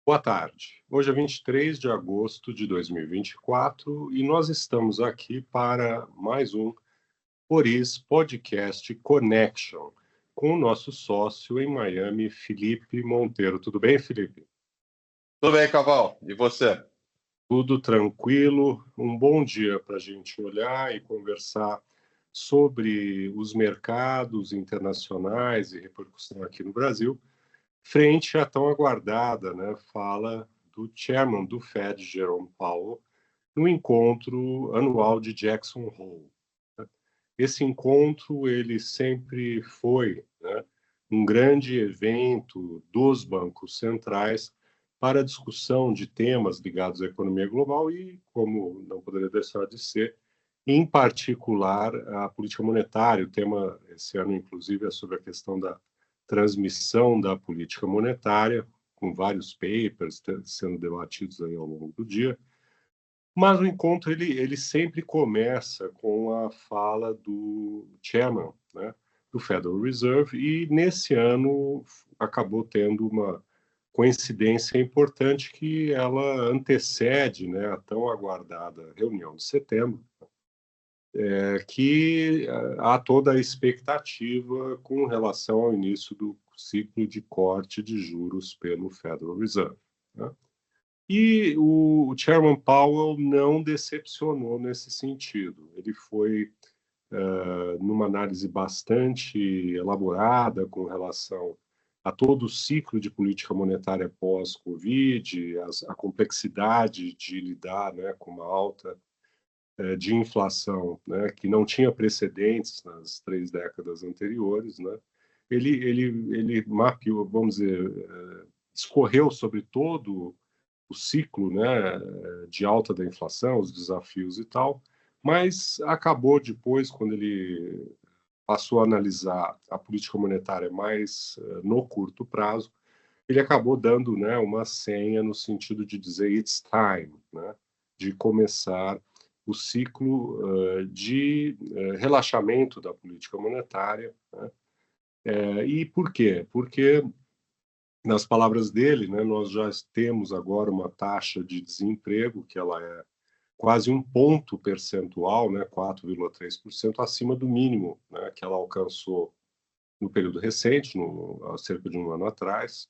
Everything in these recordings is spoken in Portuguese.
Boa tarde. Hoje é 23 de agosto de 2024 e nós estamos aqui para mais um Poris Podcast Connection com o nosso sócio em Miami, Felipe Monteiro. Tudo bem, Felipe? Tudo bem, Caval. E você? Tudo tranquilo. Um bom dia para a gente olhar e conversar sobre os mercados internacionais e repercussão aqui no Brasil, frente à tão aguardada, fala do chairman do Fed, Jerome Powell, no encontro anual de Jackson Hole. Esse encontro ele sempre foi, um grande evento dos bancos centrais para a discussão de temas ligados à economia global e, como não poderia deixar de ser, em particular a política monetária. O tema esse ano, inclusive, é sobre a questão da transmissão da política monetária, com vários papers sendo debatidos aí ao longo do dia. Mas o encontro ele sempre começa com a fala do chairman, do Federal Reserve, e nesse ano acabou tendo uma coincidência importante que ela antecede, a tão aguardada reunião de setembro, que há toda a expectativa com relação ao início do ciclo de corte de juros pelo Federal Reserve. E o Chairman Powell não decepcionou nesse sentido. Ele foi numa análise bastante elaborada com relação a todo o ciclo de política monetária pós-Covid, a complexidade de lidar, com uma alta de inflação, que não tinha precedentes nas 3 décadas anteriores, ele mapeou, vamos dizer, escorreu sobre todo o ciclo, de alta da inflação, os desafios e tal, mas acabou depois, quando ele passou a analisar a política monetária mais no curto prazo, ele acabou dando, uma senha no sentido de dizer it's time, de começar o ciclo de relaxamento da política monetária. E por quê? Porque, nas palavras dele, nós já temos agora uma taxa de desemprego que ela é quase um ponto percentual, 4,3%, acima do mínimo, que ela alcançou no período recente, há cerca de um ano atrás.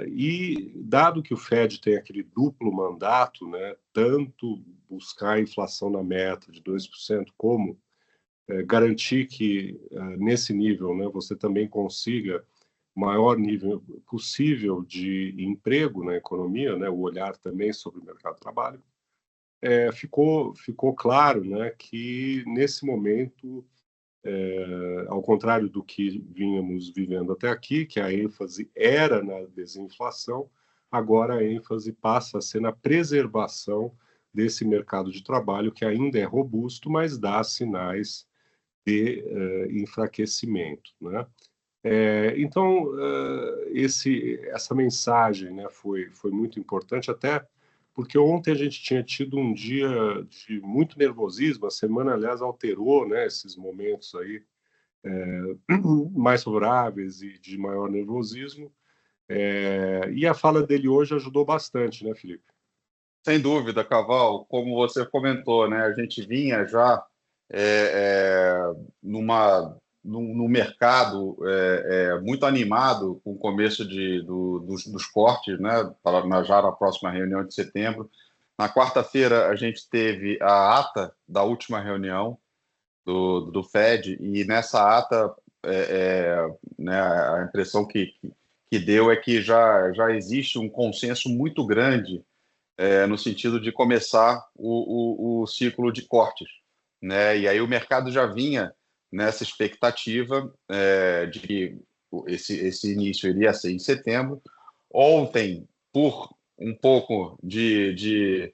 E dado que o Fed tem aquele duplo mandato, tanto buscar a inflação na meta de 2%, como garantir que nesse nível, você também consiga o maior nível possível de emprego na economia, o olhar também sobre o mercado de trabalho, ficou claro, que nesse momento, ao contrário do que vínhamos vivendo até aqui, que a ênfase era na desinflação, agora a ênfase passa a ser na preservação desse mercado de trabalho que ainda é robusto, mas dá sinais de enfraquecimento, Então, essa mensagem, foi muito importante, até porque ontem a gente tinha tido um dia de muito nervosismo, a semana, aliás, alterou, esses momentos aí mais favoráveis e de maior nervosismo, e a fala dele hoje ajudou bastante, Felipe? Sem dúvida, Caval. Como você comentou, a gente vinha já no mercado muito animado com o começo dos cortes, já na próxima reunião de setembro. Na quarta-feira, a gente teve a ata da última reunião do Fed, e nessa ata a impressão que deu é que já existe um consenso muito grande no sentido de começar o ciclo de cortes, E aí o mercado já vinha nessa expectativa de que esse início iria ser em setembro. Ontem, por um pouco de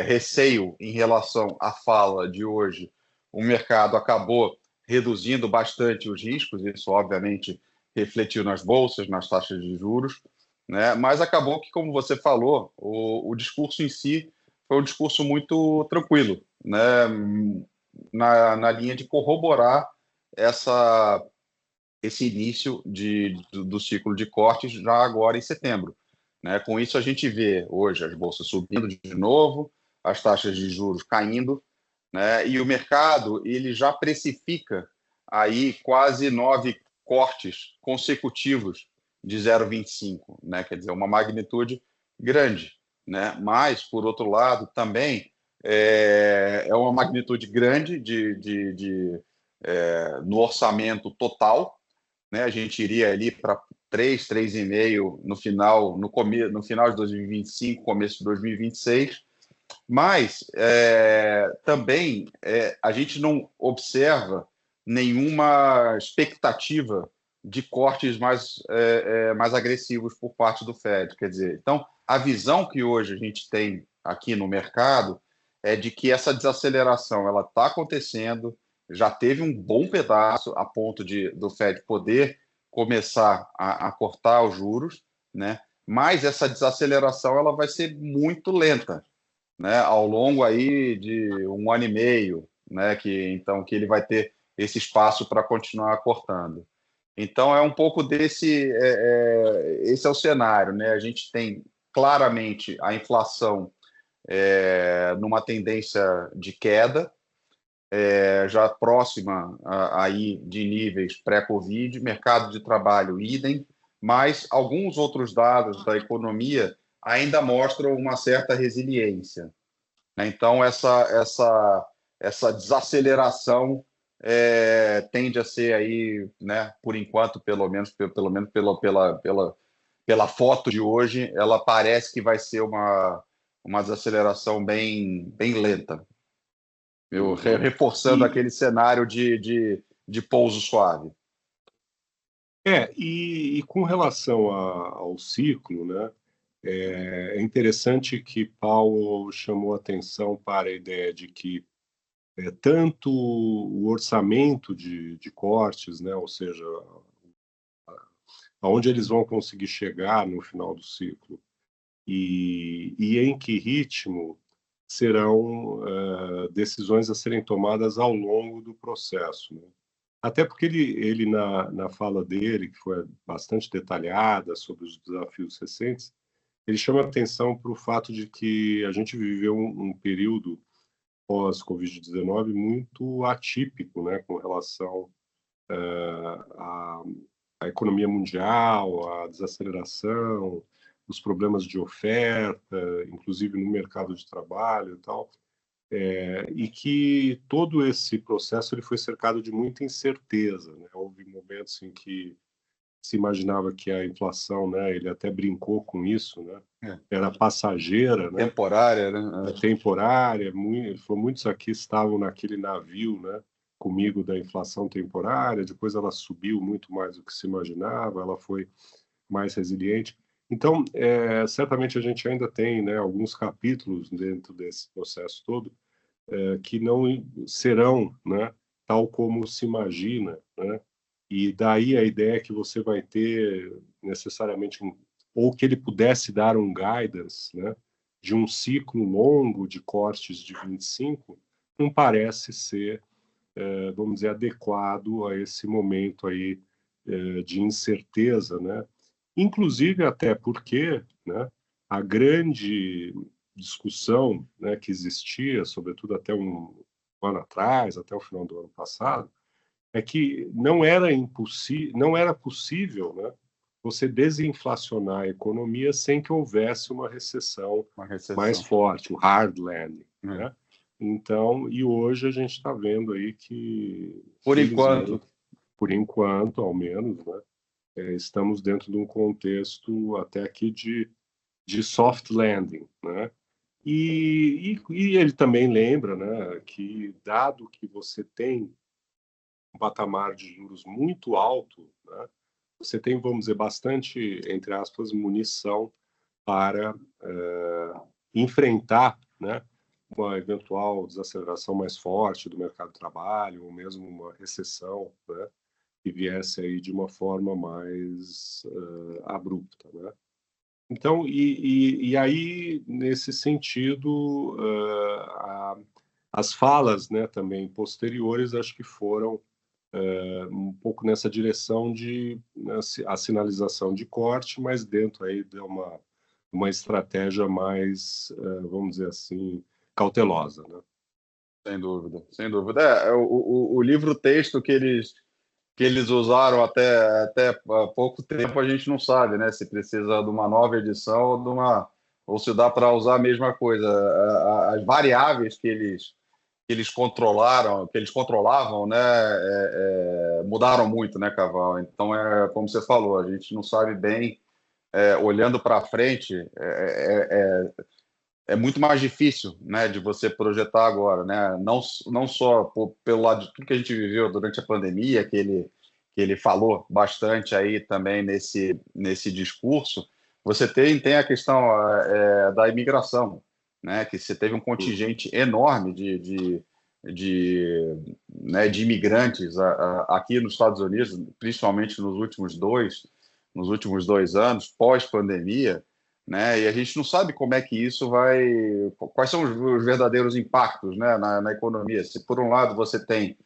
receio em relação à fala de hoje, o mercado acabou reduzindo bastante os riscos. Isso, obviamente, refletiu nas bolsas, nas taxas de juros, mas acabou que, como você falou, o discurso em si foi um discurso muito tranquilo, na linha de corroborar esse início do ciclo de cortes já agora em setembro. né? Com isso, a gente vê hoje as bolsas subindo de novo, as taxas de juros caindo, né? E o mercado ele já precifica aí quase 9 cortes consecutivos de 0,25, né? Quer dizer, uma magnitude grande, né? Mas, por outro lado, também é uma magnitude grande no orçamento total, né? A gente iria ali para 3, 3,5 no final, no final de 2025, começo de 2026, mas também a gente não observa nenhuma expectativa de cortes mais agressivos por parte do Fed. Quer dizer, então, a visão que hoje a gente tem aqui no mercado é de que essa desaceleração ela está acontecendo, já teve um bom pedaço a ponto do Fed poder começar a cortar os juros, né? Mas essa desaceleração ela vai ser muito lenta, né, ao longo aí de 1 ano e meio, né, que ele vai ter esse espaço para continuar cortando. Então é um pouco esse é o cenário, né? A gente tem claramente a inflação numa tendência de queda, já próxima aí de níveis pré-Covid, mercado de trabalho idem, mas alguns outros dados da economia ainda mostram uma certa resiliência, né? Então, essa desaceleração tende a ser aí, né, por enquanto, pelo menos pela foto de hoje, ela parece que vai ser uma desaceleração bem lenta, reforçando E, aquele cenário de pouso suave. e com relação ao ciclo, né, é interessante que Powell chamou atenção para a ideia de que tanto o orçamento de cortes, né, ou seja, aonde eles vão conseguir chegar no final do ciclo e em que ritmo serão decisões a serem tomadas ao longo do processo, né? Até porque ele na fala dele, que foi bastante detalhada sobre os desafios recentes, ele chama atenção para o fato de que a gente viveu um período pós-Covid-19 muito atípico, né, com relação à, à economia mundial, à desaceleração, os problemas de oferta, inclusive no mercado de trabalho e tal, e que todo esse processo ele foi cercado de muita incerteza, né? Houve momentos em que se imaginava que a inflação, né, ele até brincou com isso, né, era passageira, né, Temporária, né? temporária, ele falou, muitos aqui estavam naquele navio, né, comigo da inflação temporária, depois ela subiu muito mais do que se imaginava, ela foi mais resiliente. Então, certamente a gente ainda tem, né, alguns capítulos dentro desse processo todo que não serão, né, tal como se imagina, né? E daí a ideia é que você vai ter necessariamente ou que ele pudesse dar um guidance, né, de um ciclo longo de cortes de 25, não parece ser, vamos dizer, adequado a esse momento aí de incerteza, né? Inclusive até porque, né, a grande discussão, né, que existia, sobretudo até um ano atrás, até o final do ano passado, é que não era possível, né, você desinflacionar a economia sem que houvesse uma recessão Uma mais recessão. forte, o hard landing, né? Então, e hoje a gente está vendo aí que, Por felizmente, enquanto, por enquanto, ao menos, né, estamos dentro de um contexto até aqui de soft landing, né? E ele também lembra, né, que dado que você tem um patamar de juros muito alto, né, você tem, vamos dizer, bastante, entre aspas, munição para enfrentar, né, uma eventual desaceleração mais forte do mercado de trabalho, ou mesmo uma recessão, né, que viesse aí de uma forma mais abrupta, né? Então, e aí, nesse sentido, as falas, né, também posteriores, acho que foram um pouco nessa direção de, né, a sinalização de corte, mas dentro aí de uma uma estratégia mais, vamos dizer assim, cautelosa, né? Sem dúvida, sem dúvida. O livro-texto que eles usaram até há pouco tempo, a gente não sabe, né? Se precisa de uma nova edição ou se dá para usar a mesma coisa. As variáveis que eles controlavam, né? Mudaram muito, né, Caval? Então, como você falou, a gente não sabe bem, olhando para frente, é muito mais difícil, né, de você projetar agora, né? Não só pelo lado de tudo que a gente viveu durante a pandemia, que ele falou bastante aí também nesse discurso. Você tem a questão da imigração, né? Que você teve um contingente enorme de imigrantes aqui nos Estados Unidos, principalmente nos últimos dois anos, pós-pandemia, né? E a gente não sabe como é que isso quais são os verdadeiros impactos, né, na economia. Se por um lado você tem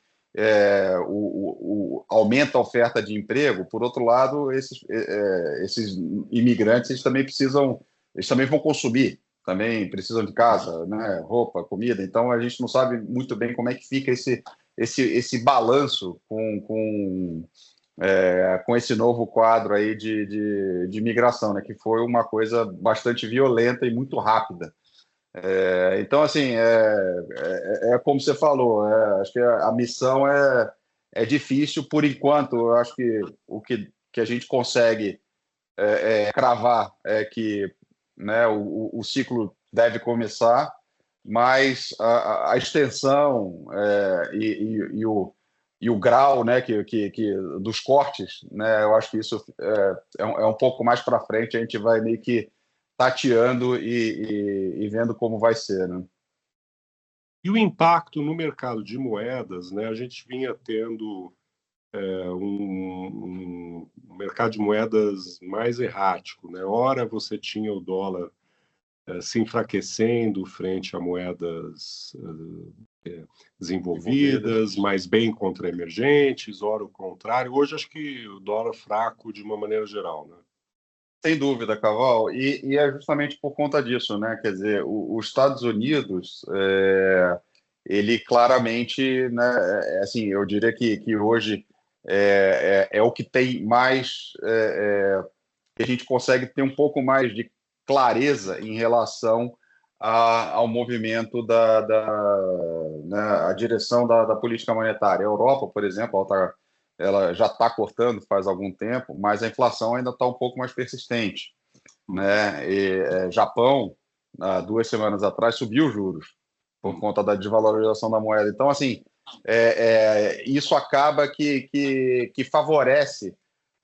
aumenta a oferta de emprego, por outro lado esses imigrantes eles também vão consumir, também precisam de casa, né, roupa, comida. Então a gente não sabe muito bem como é que fica esse balanço com esse novo quadro aí de migração, né, que foi uma coisa bastante violenta e muito rápida. Então, assim, como você falou, acho que a missão é difícil por enquanto. Eu acho que o que a gente consegue cravar é que, né, o ciclo deve começar, mas a extensão e o grau, né, dos cortes, né, eu acho que isso é um pouco mais para frente, a gente vai meio que tateando e vendo como vai ser, né? E o impacto no mercado de moedas, né? A gente vinha tendo um mercado de moedas mais errático, né? Ora você tinha o dólar se enfraquecendo frente a moedas desenvolvidas, mas bem contra emergentes, ora o contrário. Hoje acho que o dólar fraco de uma maneira geral, né? Sem dúvida, Caval, e é justamente por conta disso, né? Quer dizer, os Estados Unidos, ele claramente, né? Assim, eu diria que hoje é o que tem mais, que a gente consegue ter um pouco mais de clareza em relação ao movimento né, a direção da política monetária. A Europa, por exemplo, ela já está cortando faz algum tempo, mas a inflação ainda está um pouco mais persistente, né? Japão, há 2 semanas atrás, subiu os juros por conta da desvalorização da moeda. Então, assim, isso acaba que favorece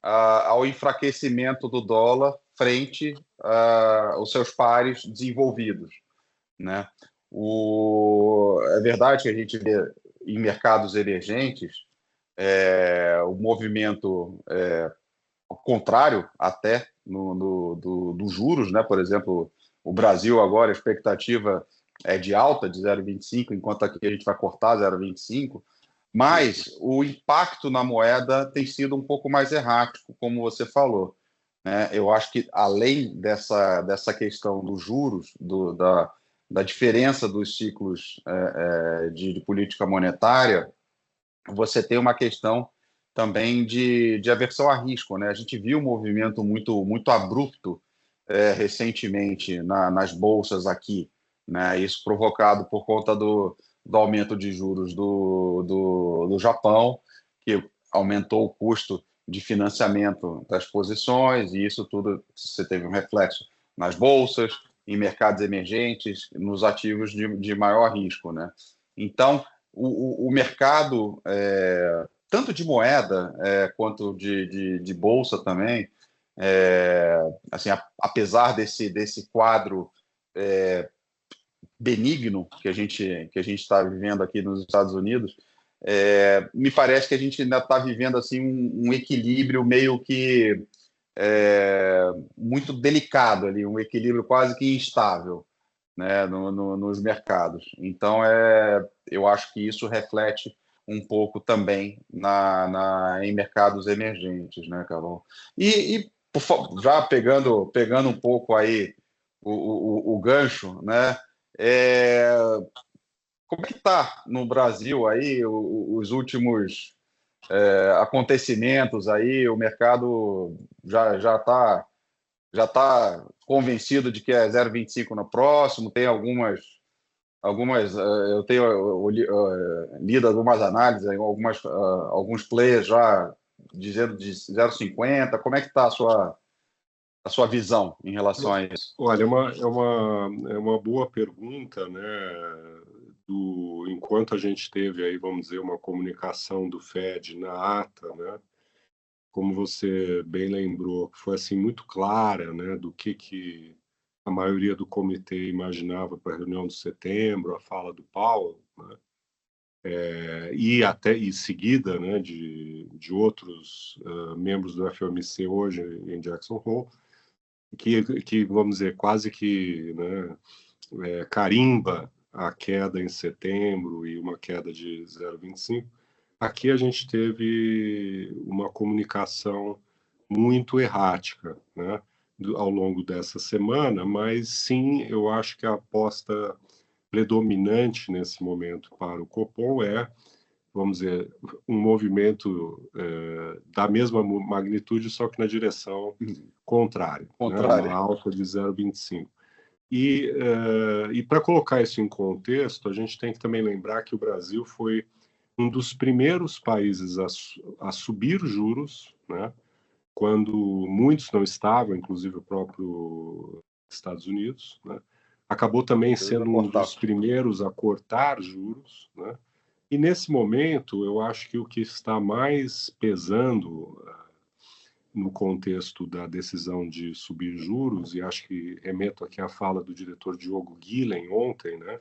ao enfraquecimento do dólar frente aos seus pares desenvolvidos, né? É verdade que a gente vê em mercados emergentes o movimento contrário até dos juros, né? Por exemplo, o Brasil agora, a expectativa é de alta de 0,25, enquanto aqui a gente vai cortar 0,25, mas o impacto na moeda tem sido um pouco mais errático, como você falou, né? Eu acho que, além dessa questão dos juros, da diferença dos ciclos de política monetária, você tem uma questão também de aversão a risco, né? A gente viu um movimento muito, muito abrupto recentemente nas bolsas aqui, né? Isso provocado por conta do aumento de juros do Japão, que aumentou o custo de financiamento das posições, e isso tudo você teve um reflexo nas bolsas, em mercados emergentes, nos ativos de maior risco, né? Então, o mercado, tanto de moeda quanto de bolsa também, assim, apesar desse quadro benigno que a gente está vivendo aqui nos Estados Unidos, me parece que a gente ainda está vivendo assim um equilíbrio meio que muito delicado ali, um equilíbrio quase que instável, né, nos mercados. Então, eu acho que isso reflete um pouco também em mercados emergentes, né, Carol? Já pegando um pouco aí o gancho, né? Como é que está no Brasil aí os últimos acontecimentos aí? O mercado já tá convencido de que é 0,25 no próximo? Tem algumas eu tenho lido algumas análises, alguns players já dizendo de 0,50. Como é que está a sua visão em relação a isso? Olha, é uma boa pergunta, né? Enquanto a gente teve aí, vamos dizer, uma comunicação do Fed na ata, né? Como você bem lembrou, foi assim muito clara, né? Do que a maioria do comitê imaginava para a reunião de setembro, a fala do Powell, né? E até em seguida, né? De outros membros do FOMC hoje em Jackson Hole, que vamos dizer quase que, né? Carimba a queda em setembro e uma queda de 0,25. Aqui a gente teve uma comunicação muito errática, né, ao longo dessa semana, mas sim, eu acho que a aposta predominante nesse momento para o Copom é, vamos dizer, um movimento da mesma magnitude, só que na direção contrária, né, uma alta de 0,25. E para colocar isso em contexto, a gente tem que também lembrar que o Brasil foi um dos primeiros países a subir juros, né, quando muitos não estavam, inclusive o próprio Estados Unidos, né, acabou também sendo um dos primeiros a cortar juros, né, e nesse momento eu acho que o que está mais pesando no contexto da decisão de subir juros, e acho que remeto aqui à fala do diretor Diogo Guilhem ontem, né,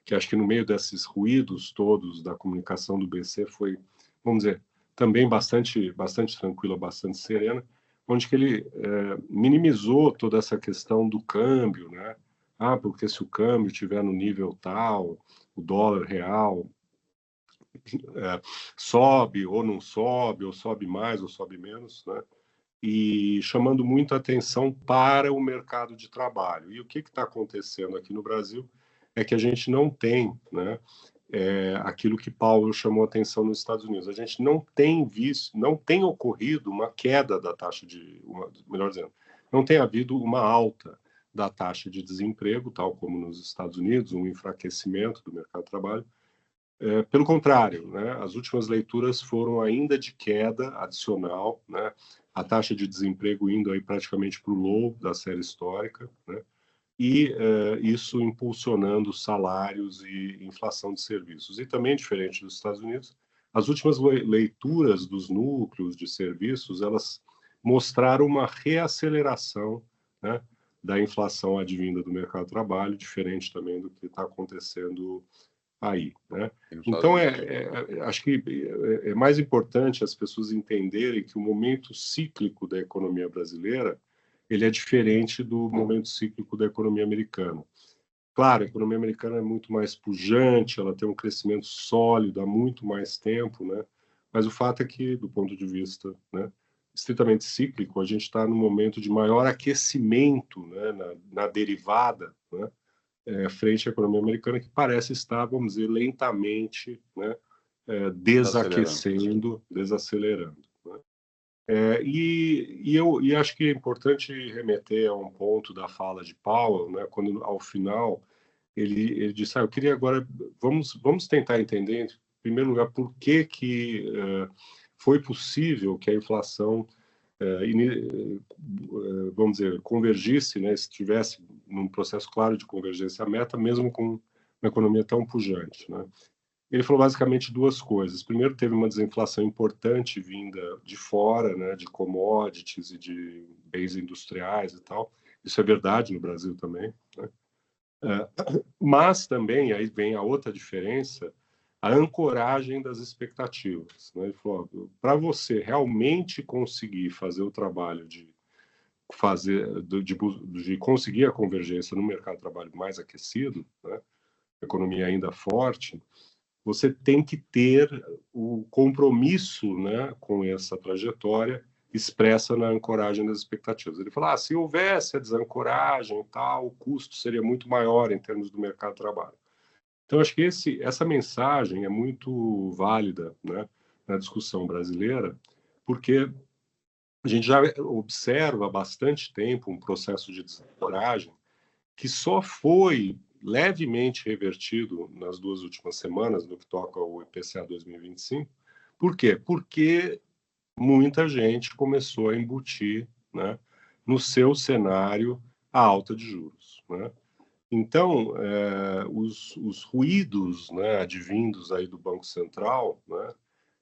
que acho que no meio desses ruídos todos da comunicação do BC foi, vamos dizer, também bastante tranquila, bastante serena, onde que ele minimizou toda essa questão do câmbio, né? Porque se o câmbio estiver no nível tal, o dólar real sobe ou não sobe, ou sobe mais ou sobe menos, né? E chamando muito atenção para o mercado de trabalho. E o que está acontecendo aqui no Brasil é que a gente não tem, né, aquilo que Paulo chamou atenção nos Estados Unidos. A gente não tem visto, não tem ocorrido uma queda da taxa melhor dizendo, não tem havido uma alta da taxa de desemprego, tal como nos Estados Unidos, um enfraquecimento do mercado de trabalho. Pelo contrário, né, as últimas leituras foram ainda de queda adicional, né, a taxa de desemprego indo aí praticamente para o low da série histórica, né, e isso impulsionando salários e inflação de serviços. E também, diferente dos Estados Unidos, as últimas leituras dos núcleos de serviços, elas mostraram uma reaceleração, né, da inflação advinda do mercado de trabalho, diferente também do que está acontecendo aí, né? Então, acho que é mais importante as pessoas entenderem que o momento cíclico da economia brasileira ele é diferente do momento cíclico da economia americana. Claro, a economia americana é muito mais pujante, ela tem um crescimento sólido há muito mais tempo, né? Mas o fato é que, do ponto de vista, né, estritamente cíclico, a gente está no momento de maior aquecimento, né, na derivada, né? Frente à economia americana, que parece estar, vamos dizer, lentamente, né, desacelerando. Né? E acho que é importante remeter a um ponto da fala de Powell, né, quando, ao final, ele disse, eu queria agora, vamos tentar entender, em primeiro lugar, por que foi possível que a inflação vamos dizer, convergisse, né, estivesse num processo claro de convergência à meta, mesmo com uma economia tão pujante, né? Ele falou basicamente duas coisas. Primeiro, teve uma desinflação importante vinda de fora, né, de commodities e de bens industriais e tal. Isso é verdade no Brasil também, né? Mas também, aí vem a outra diferença, a ancoragem das expectativas, né? Ele falou, para você realmente conseguir fazer o trabalho de conseguir a convergência no mercado de trabalho mais aquecido, né, economia ainda forte, você tem que ter o compromisso, né, com essa trajetória expressa na ancoragem das expectativas. Ele fala, se houvesse a desancoragem, tal, o custo seria muito maior em termos do mercado de trabalho. Então, acho que essa mensagem é muito válida, né, na discussão brasileira, porque a gente já observa há bastante tempo um processo de desancoragem que só foi levemente revertido nas 2 últimas semanas, no que toca ao IPCA 2025. Por quê? Porque muita gente começou a embutir, né, no seu cenário a alta de juros, né? Então, os ruídos, né, advindos aí do Banco Central, né,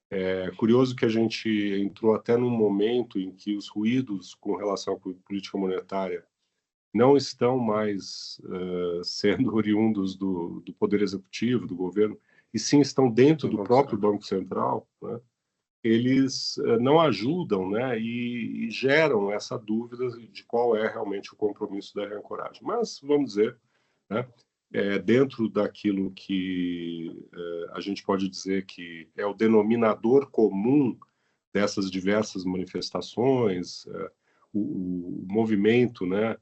é curioso que a gente entrou até num momento em que os ruídos com relação à política monetária não estão mais sendo oriundos do Poder Executivo, do governo, e sim estão dentro do próprio Banco Central, né? Eles não ajudam, né, e geram essa dúvida de qual é realmente o compromisso da reancoragem. Mas, vamos dizer, né, dentro daquilo que a gente pode dizer que é o denominador comum dessas diversas manifestações, o movimento, né,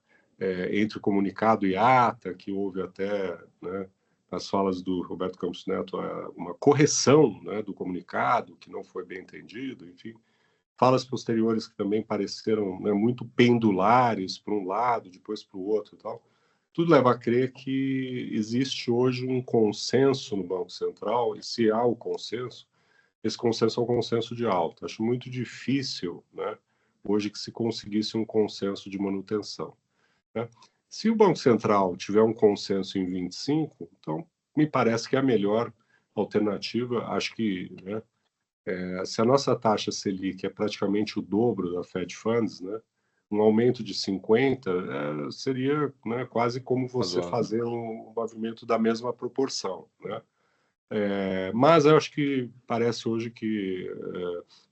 entre comunicado e ata, que houve até, né, nas falas do Roberto Campos Neto, uma correção, né, do comunicado, que não foi bem entendido, enfim. Falas posteriores que também pareceram, né, muito pendulares para um lado, depois para o outro e tal. Tudo leva a crer que existe hoje um consenso no Banco Central, e se há o consenso, esse consenso é um consenso de alta. Acho muito difícil, né, hoje que se conseguisse um consenso de manutenção, né? Se o Banco Central tiver um consenso em 25, então me parece que é a melhor alternativa. Acho que, né, se a nossa taxa Selic é praticamente o dobro da Fed Funds, né, um aumento de 50 seria, né, quase como você fazer um movimento da mesma proporção, né? Mas eu acho que parece hoje que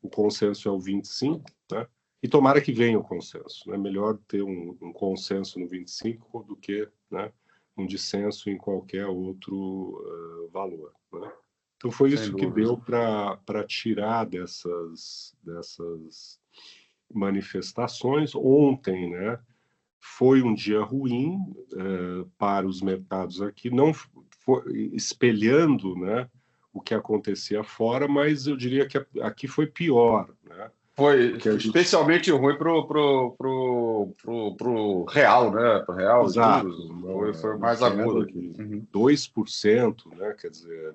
o consenso é o 25, né? E tomara que venha o consenso, né? Melhor ter um consenso no 25 do que, né, um dissenso em qualquer outro valor, né? Então foi isso que deu para tirar dessas manifestações. Ontem, né, foi um dia ruim para os mercados aqui, não foi, espelhando, né, o que acontecia fora, mas eu diria que aqui foi pior, né? Foi especialmente ruim pro real, né? Pro real, exato, juros. Foi mais agudo aqui. 2%, né? Quer dizer,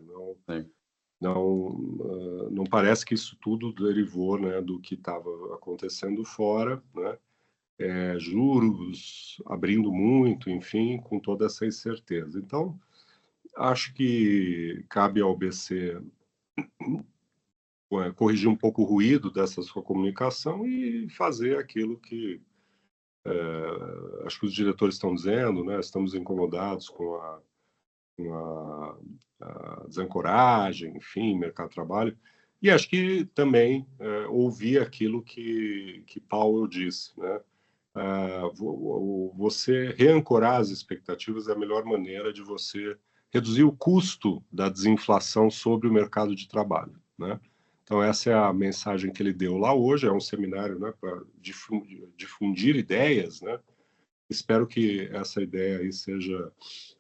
não parece que isso tudo derivou, né, do que estava acontecendo fora, né? Juros abrindo muito, enfim, com toda essa incerteza. Então, acho que cabe ao BC corrigir um pouco o ruído dessa sua comunicação e fazer aquilo que acho que os diretores estão dizendo, né? Estamos incomodados com a desancoragem, enfim, mercado de trabalho. E acho que também ouvir aquilo que Powell disse, né? Você reancorar as expectativas é a melhor maneira de você reduzir o custo da desinflação sobre o mercado de trabalho, né? Então, essa é a mensagem que ele deu lá hoje. É um seminário, né, para difundir ideias, né? Espero que essa ideia aí seja,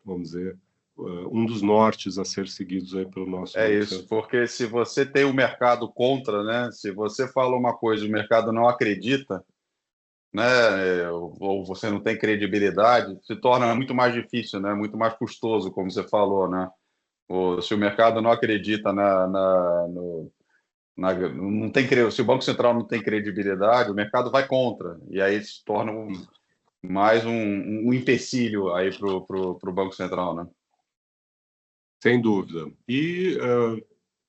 vamos dizer, um dos nortes a ser seguidos aí pelo nosso Banco Central. Isso, porque se você tem o mercado contra, né? Se você fala uma coisa e o mercado não acredita, né, ou você não tem credibilidade, se torna muito mais difícil, né? Muito mais custoso, como você falou, né? Ou se o mercado não acredita não tem, se o Banco Central não tem credibilidade, o mercado vai contra, e aí se torna mais um empecilho aí para o Banco Central, né? Sem dúvida. E,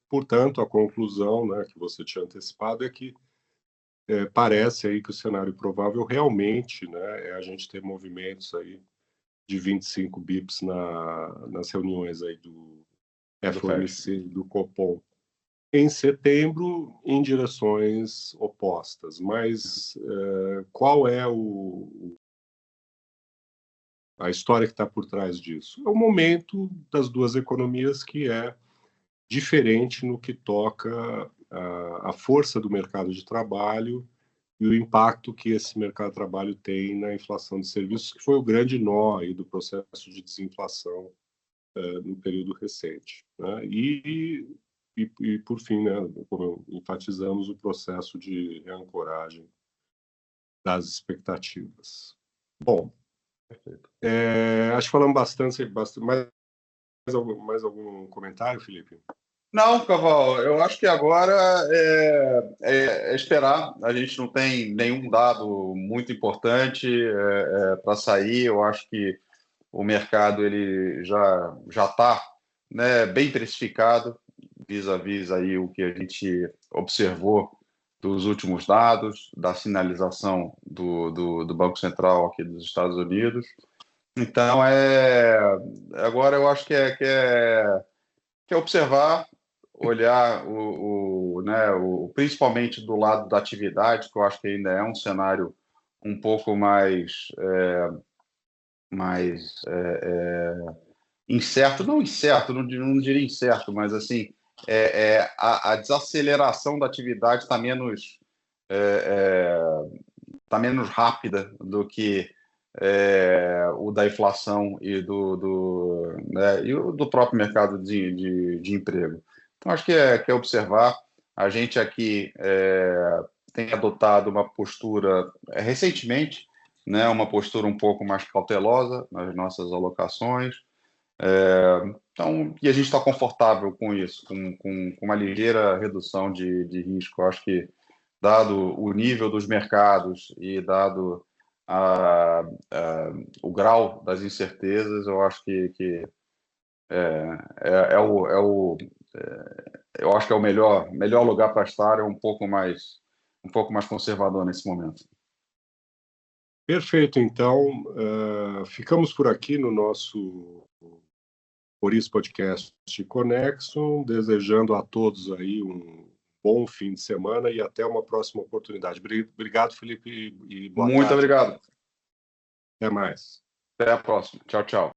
portanto, a conclusão, né, que você tinha antecipado é que parece aí que o cenário provável realmente, né, é a gente ter movimentos aí de 25 bips nas reuniões aí do FOMC, do Copom, em setembro, em direções opostas. Mas qual é a história que está por trás disso? É o momento das duas economias que é diferente no que toca a força do mercado de trabalho e o impacto que esse mercado de trabalho tem na inflação de serviços, que foi o grande nó aí do processo de desinflação no período recente, né? E por fim, né, como enfatizamos, o processo de reancoragem das expectativas. Bom, acho que falamos bastante mais algum comentário, Felipe? Não, Caval, eu acho que agora é esperar. A gente não tem nenhum dado muito importante para sair. Eu acho que o mercado ele já está, né, bem precificado vis-à-vis aí o que a gente observou dos últimos dados, da sinalização do Banco Central aqui dos Estados Unidos. Então, agora eu acho que é observar, olhar né, principalmente do lado da atividade, que eu acho que ainda é um cenário um pouco mais incerto, não diria incerto, mas assim, a desaceleração da atividade está tá menos rápida do que o da inflação e né, e do próprio mercado de emprego. Então, acho que é observar. A gente aqui tem adotado uma postura recentemente, né, uma postura um pouco mais cautelosa nas nossas alocações. Então, e a gente está confortável com isso, com uma ligeira redução de risco. Eu acho que, dado o nível dos mercados e dado o grau das incertezas, eu acho que eu acho que é o melhor lugar para estar, é um pouco mais conservador nesse momento. Perfeito, então ficamos por aqui no nosso Por Isso Podcast Conexo, desejando a todos aí um bom fim de semana e até uma próxima oportunidade. Obrigado, Felipe, e boa tarde. Muito obrigado. Até mais. Até a próxima. Tchau, tchau.